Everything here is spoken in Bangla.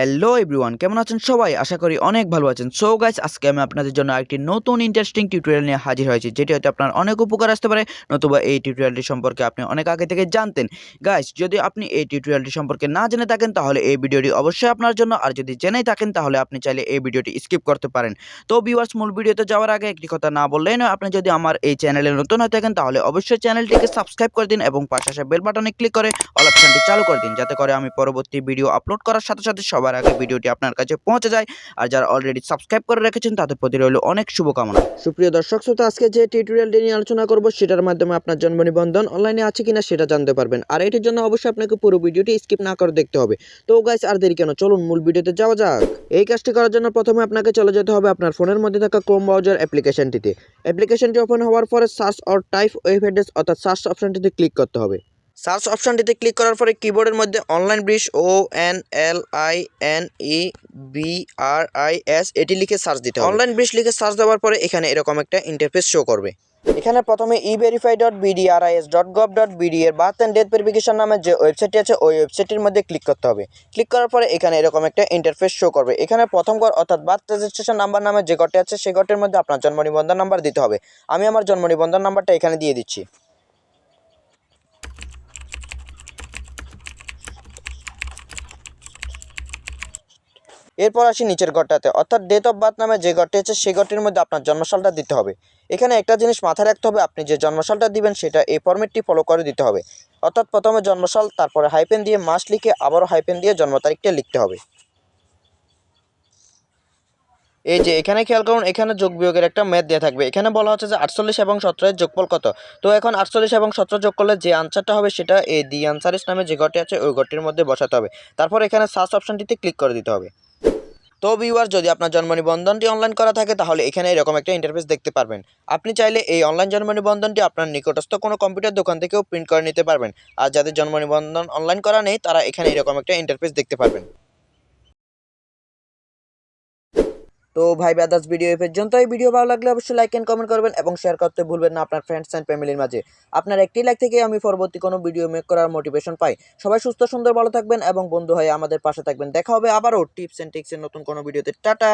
হ্যালো এভরিওয়ান, কেমন আছেন সবাই? আশা করি অনেক ভালো আছেন। সো গাইস, আজকে আমি আপনাদের জন্য একটি নতুন ইন্টারেস্টিং টিউটোরিয়াল নিয়ে হাজির হয়েছি, যেটি হয়তো আপনার অনেক উপকার আসতে পারে, নতুবা এই টিউটোরিয়ালটি সম্পর্কে আপনি অনেক আগে থেকে জানতেন। গাইস, যদি আপনি এই টিউটোরিয়ালটি সম্পর্কে না জেনে থাকেন তাহলে এই ভিডিওটি অবশ্যই আপনার জন্য, আর যদি জেনেই থাকেন তাহলে আপনি চাইলে এই ভিডিওটি স্কিপ করতে পারেন। তো ভিউয়ার্স, মূল ভিডিওতে যাওয়ার আগে একটি কথা না বললেই নয়, আপনি যদি আমার এই চ্যানেলে নতুন হয়ে থাকেন তাহলে অবশ্যই চ্যানেলটিকে সাবস্ক্রাইব করে দিন এবং পাশে আসা বেল বাটনে ক্লিক করে অল অপশনটি চালু করে দিন, যাতে করে আমি পরবর্তী ভিডিও আপলোড করার সাথে সাথে সবার আগে ভিডিওটি আপনার কাছে পৌঁছে যায়। আর যারা অলরেডি সাবস্ক্রাইব করে রেখেছেন তাদের প্রতি রইল অনেক শুভকামনা। সুপ্রিয় দর্শক শ্রোতা, আজকে যে টিউটোরিয়ালটি নিয়ে আলোচনা করব সেটার মাধ্যমে আপনার জন্ম নিবন্ধন অনলাইনে আছে কিনা সেটা জানতে পারবেন, আর এটির জন্য অবশ্যই আপনাকে পুরো ভিডিওটি স্কিপ না করে দেখতে হবে। তো গাইস, আর দেরি কেন, চলুন মূল ভিডিওতে যাওয়া যাক। এই কাজটি করার জন্য প্রথমে আপনাকে চলে যেতে হবে আপনার ফোনের মধ্যে থাকা ক্রোম ব্রাউজার অ্যাপ্লিকেশনটিতে। অ্যাপ্লিকেশনটি ওপেন হওয়ার পরে search or type web address অর্থাৎ সার্চ অপশনটিতে ক্লিক করতে হবে। সার্চ অপশনটিতে ক্লিক করার পরে কিবোর্ডের মধ্যে অনলাইন ব্রিজ ONLINEBRIS এটি লিখে সার্চ দিতে হবে। অনলাইন ব্রিজ লিখে সার্চ দেওয়ার পরে এখানে এরকম একটা ইন্টারফেস শো করবে। এখানে প্রথমে everify.bdris.gov.bd এর বার্থ অ্যান্ড ডেথ ভেরিফিকেশন নামে যে ওয়েবসাইটটি আছে ওই ওয়েবসাইটের মধ্যে ক্লিক করতে হবে। ক্লিক করার পরে এখানে এরকম একটা ইন্টারফেস শো করবে। এখানে প্রথম ঘর অর্থাৎ বার্থ রেজিস্ট্রেশন নাম্বার নামে যে ঘরটি আছে সেই ঘরটির মধ্যে আপনার জন্ম নিবন্ধন নাম্বার দিতে হবে। আমি আমার জন্ম নিবন্ধন নাম্বারটা এখানে দিয়ে দিচ্ছি। এরপর আসি নিচের ঘরটাতে, অর্থাৎ ডেট অফ বার্থ নামে যে ঘরটি আছে সেই ঘরটির মধ্যে আপনার জন্মসালটা দিতে হবে। এখানে একটা জিনিস মাথায় রাখতে হবে, আপনি যে জন্মসালটা দিবেন সেটা এই ফরম্যাটটি ফলো করে দিতে হবে। অর্থাৎ প্রথমে জন্মসাল, তারপরে হাইপেন দিয়ে মাস লিখে আবারও হাইপেন দিয়ে জন্ম তারিখটা লিখতে হবে। এই যে এখানে খেয়াল করুন, এখানে যোগ বিয়োগের একটা ম্যাথ দেওয়া থাকবে। এখানে বলা হচ্ছে যে 48 এবং 17 এর যোগফল কত। তো এখন 48 এবং 17 যোগ করলে যে আনসারটা হবে সেটা এই দি আনসারিস নামে যে ঘরটি আছে ওই ঘরটির মধ্যে বসাতে হবে। তারপর এখানে সার্চ অপশনটিতে ক্লিক করে দিতে হবে। তো ভিউয়ার, যদি আপনার জন্ম নিবন্ধনটি অনলাইন করা থাকে তাহলে এখানে এরকম একটা ইন্টারফেস দেখতে পারবেন। আপনি চাইলে এই অনলাইন জন্ম নিবন্ধনটি আপনার নিকটস্থ কোনো কম্পিউটার দোকান থেকেও প্রিন্ট করে নিতে পারবেন। আর যাদের জন্ম নিবন্ধন অনলাইন করা নেই তারা এখানে এরকম একটা ইন্টারফেস দেখতে পারবেন। তো ভাই ব্রাদার্স, ভিডিও এই পর্যন্ত। এই ভিডিও ভালো লাগলে অবশ্যই লাইক এন্ড কমেন্ট করবেন এবং শেয়ার করতে ভুলবেন না আপনার ফ্রেন্ডস এন্ড ফ্যামিলির মাঝে। আপনার একটি লাইক থেকে আমি পরবর্তী কোনো ভিডিও মেক করার মোটিভেশন পাই। সবাই সুস্থ সুন্দর ভালো থাকবেন এবং বন্ধু হয়ে আমাদের পাশে থাকবেন। দেখা হবে আবারও টিপস এন্ড ট্রিক্সের নতুন কোনো ভিডিওতে। টাটা।